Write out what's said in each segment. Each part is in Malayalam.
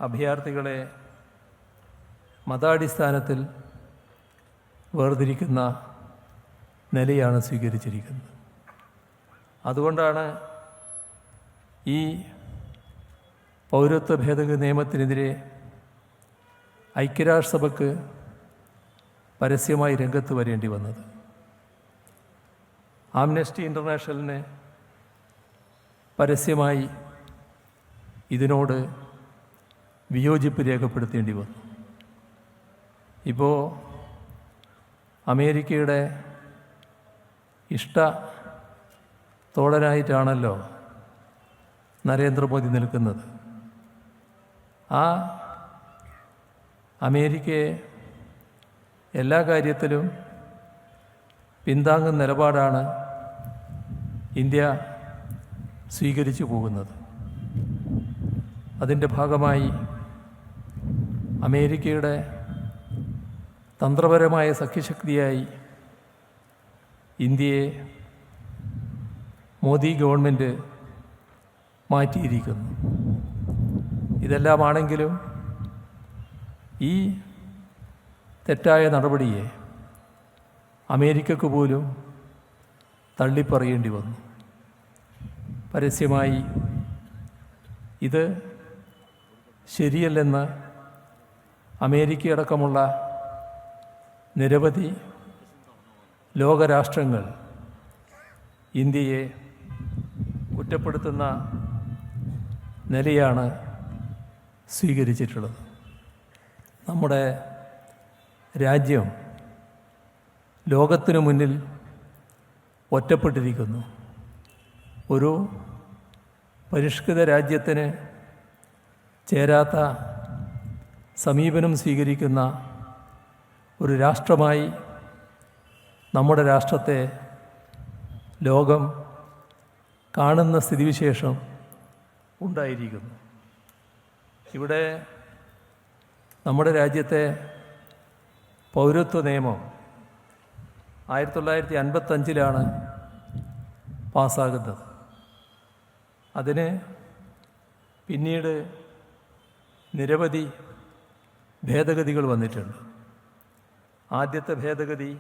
അഭയാർത്ഥികളെ മതാടിസ്ഥാനത്തിൽ വേർതിരിക്കുന്ന നിലയാണ് സ്വീകരിച്ചിരിക്കുന്നത്. അതുകൊണ്ടാണ് ഈ പൗരത്വ ഭേദഗതി നിയമത്തിനെതിരെ ഐക്യരാഷ്ട്രസഭയ്ക്ക് പരസ്യമായി രംഗത്ത് വരേണ്ടി വന്നത്. ആംനസ്റ്റി ഇൻ്റർനാഷണലിന് പരസ്യമായി ഇതിനോട് വിയോജിപ്പ് രേഖപ്പെടുത്തേണ്ടി വന്നു. ഇപ്പോൾ അമേരിക്കയുടെ തോഴനായിട്ടാണല്ലോ നരേന്ദ്രമോദി നിൽക്കുന്നത്. ആ അമേരിക്കയെ എല്ലാ കാര്യത്തിലും പിന്താങ്ങുന്ന നിലപാടാണ് ഇന്ത്യ സ്വീകരിച്ചു പോകുന്നത്. അതിൻ്റെ ഭാഗമായി അമേരിക്കയുടെ തന്ത്രപരമായ സഖ്യശക്തിയായി ഇന്ത്യയെ മോദി ഗവൺമെൻറ് മാറ്റിയിരിക്കുന്നു. ഇതെല്ലാമാണെങ്കിലും ഈ തെറ്റായ നടപടിയെ അമേരിക്കക്ക് പോലും തള്ളിപ്പറയേണ്ടി വന്നു. പരസ്യമായി ഇത് ശരിയല്ലെന്ന് അമേരിക്കയടക്കമുള്ള നിരവധി ലോകരാഷ്ട്രങ്ങൾ ഇന്ത്യയെ കുറ്റപ്പെടുത്തുന്ന നിലയാണ് സ്വീകരിച്ചിട്ടുള്ളത്. നമ്മുടെ രാജ്യം ലോകത്തിനു മുന്നിൽ ഒറ്റപ്പെട്ടിരിക്കുന്നു. ഒരു പരിഷ്കൃത രാജ്യത്തിന് ചേരാത്ത സമീപനം സ്വീകരിക്കുന്ന ഒരു രാഷ്ട്രമായി നമ്മുടെ രാഷ്ട്രത്തെ ലോകം കാണുന്ന സ്ഥിതിവിശേഷം ഉണ്ടായിരിക്കുന്നു. ഇവിടെ നമ്മുടെ രാജ്യത്തെ പൗരത്വ നിയമം 1955 പാസ്സാകുന്നത്. അതിന് പിന്നീട് നിരവധി ഭേദഗതികൾ വന്നിട്ടുണ്ട്. ആദ്യത്തെ ഭേദഗതി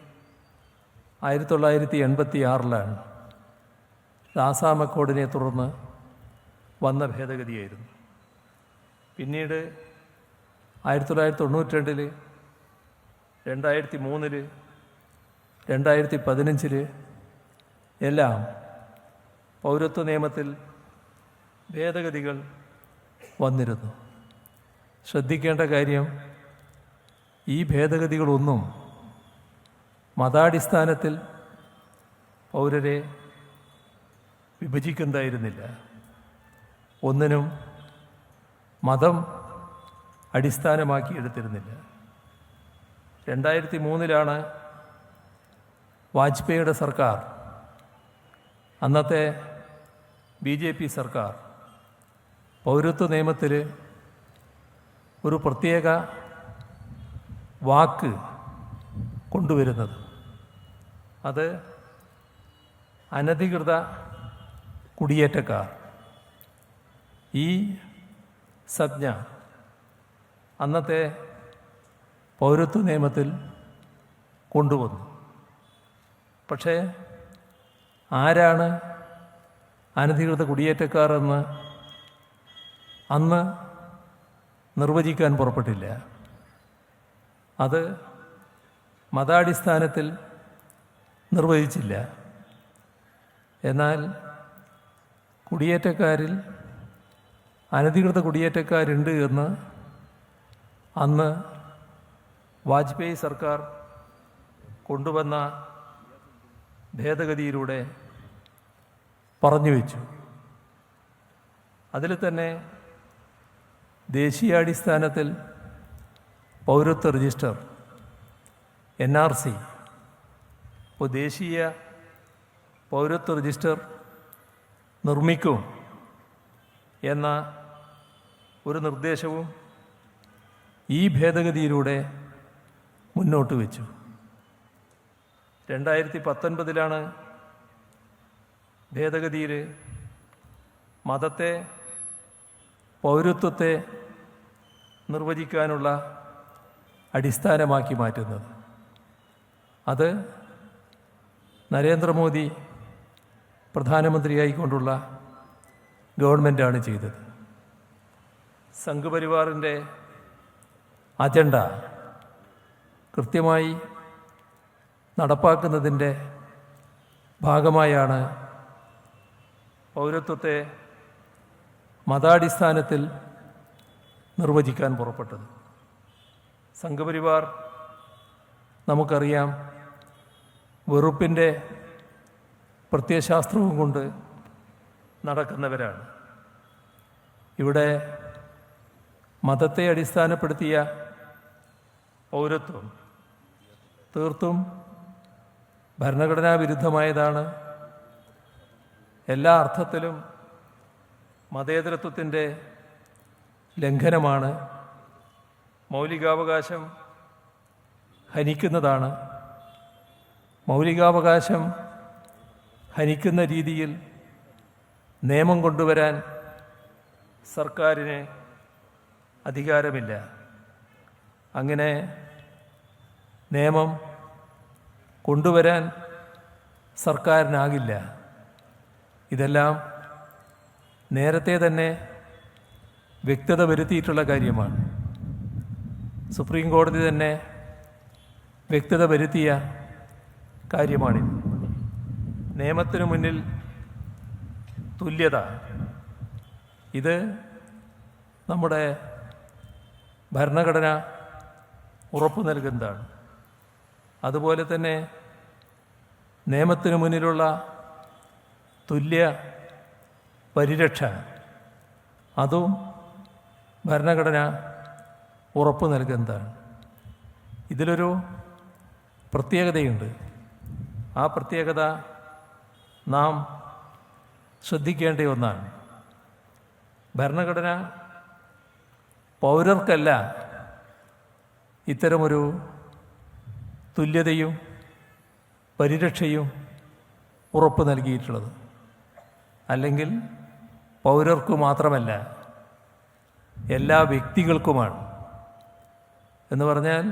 1986 ആസാം അക്കോർഡിനെ തുടർന്ന് വന്ന ഭേദഗതിയായിരുന്നു. പിന്നീട് 1992, 2003, 2015 എല്ലാം പൗരത്വ നിയമത്തിൽ ഭേദഗതികൾ വന്നിരുന്നു. ശ്രദ്ധിക്കേണ്ട കാര്യം, ഈ ഭേദഗതികളൊന്നും മതാടിസ്ഥാനത്തിൽ പൗരരെ വിഭജിക്കുന്നതായിരുന്നില്ല. ഒന്നിനും മതം അടിസ്ഥാനമാക്കി എടുത്തിരുന്നില്ല. 2003 വാജ്പേയിയുടെ സർക്കാർ, അന്നത്തെ BJP സർക്കാർ പൗരത്വ നിയമത്തിൽ ഒരു പ്രത്യേക വാക്ക് കൊണ്ടുവരുന്നത്. അത് അനധികൃത കുടിയേറ്റക്കാർ. ഈ സംജ്ഞ അന്നത്തെ പൗരത്വ നിയമത്തിൽ കൊണ്ടുവന്നു. പക്ഷേ ആരാണ് അനധികൃത കുടിയേറ്റക്കാർ എന്ന് അന്ന് നിർവചിക്കാൻ പുറപ്പെട്ടില്ല. അത് മതാടിസ്ഥാനത്തിൽ നിർവചിച്ചില്ല. എന്നാൽ കുടിയേറ്റക്കാരിൽ അനധികൃത കുടിയേറ്റക്കാരുണ്ട് എന്ന് അന്ന് വാജ്പേയി സർക്കാർ കൊണ്ടുവന്ന ഭേദഗതിയിലൂടെ പറഞ്ഞു വെച്ചു. അതിൽ തന്നെ ദേശീയാടിസ്ഥാനത്തിൽ പൗരത്വ രജിസ്റ്റർ NRC, ഇപ്പോൾ ദേശീയ പൗരത്വ രജിസ്റ്റർ നിർമ്മിക്കും എന്ന ഒരു നിർദ്ദേശവും ഈ ഭേദഗതിയിലൂടെ മുന്നോട്ട് വെച്ചു. 2019 ഭേദഗതിയിൽ മതത്തെ, പൗരത്വത്തെ നിർവചിക്കാനുള്ള അടിസ്ഥാനമാക്കി മാറ്റുന്നത്. അത് നരേന്ദ്രമോദി പ്രധാനമന്ത്രിയായിക്കൊണ്ടുള്ള ഗവൺമെൻറ്റാണ് ചെയ്തത്. സംഘപരിവാറിൻ്റെ അജണ്ട കൃത്യമായി നടപ്പാക്കുന്നതിൻ്റെ ഭാഗമായാണ് പൗരത്വത്തെ മതാടിസ്ഥാനത്തിൽ നിർവചിക്കാൻ പുറപ്പെട്ടത്. സംഘപരിവാർ നമുക്കറിയാം, വെറുപ്പിൻ്റെ പ്രത്യയശാസ്ത്രവും കൊണ്ട് നടക്കുന്നവരാണ്. ഇവിടെ മതത്തെ അടിസ്ഥാനപ്പെടുത്തിയ പൗരത്വം തീർത്തും ഭരണഘടനാ വിരുദ്ധമായതാണ്. എല്ലാ അർത്ഥത്തിലും മതേതരത്വത്തിൻ്റെ ലംഘനമാണ്. മൗലികാവകാശം ഹനിക്കുന്നതാണ്. മൗലികാവകാശം ഹനിക്കുന്ന രീതിയിൽ നിയമം കൊണ്ടുവരാൻ സർക്കാരിന് അധികാരമില്ല. അങ്ങനെ നിയമം കൊണ്ടുവരാൻ സർക്കാരിനാകില്ല. ഇതെല്ലാം നേരത്തെ തന്നെ വ്യക്തത വരുത്തിയിട്ടുള്ള കാര്യമാണ്. സുപ്രീം കോടതി തന്നെ വ്യക്തത വരുത്തിയ കാര്യമാണിത്. നിയമത്തിനു മുന്നിൽ തുല്യത, ഇത് നമ്മുടെ ഭരണഘടന ഉറപ്പു നൽകുന്നതാണ്. അതുപോലെ തന്നെ നിയമത്തിനു മുന്നിലുള്ള തുല്യ പരിരക്ഷ, അതും ഭരണഘടന ഉറപ്പു നൽകുന്നതാണ്. ഇതിലൊരു പ്രത്യേകതയുണ്ട്. ആ പ്രത്യേകത നാം ശ്രദ്ധിക്കേണ്ട ഒന്നാണ്. ഭരണഘടന പൗരർക്കല്ല ഇത്തരമൊരു തുല്യതയും പരിരക്ഷയും ഉറപ്പ് നൽകിയിട്ടുള്ളത്. അല്ലെങ്കിൽ പൗരർക്കു മാത്രമല്ല, എല്ലാ വ്യക്തികൾക്കുമാണ്. എന്ന് പറഞ്ഞാൽ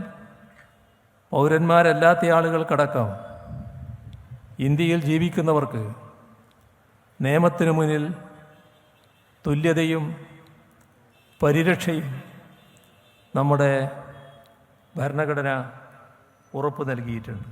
പൗരന്മാരല്ലാത്ത ആളുകൾക്കടക്കം ഇന്ത്യയിൽ ജീവിക്കുന്നവർക്ക് നിയമത്തിനു മുന്നിൽ തുല്യതയും പരിരക്ഷയും നമ്മുടെ ഭരണഘടന ഉറപ്പു നൽകിയിട്ടുണ്ട്.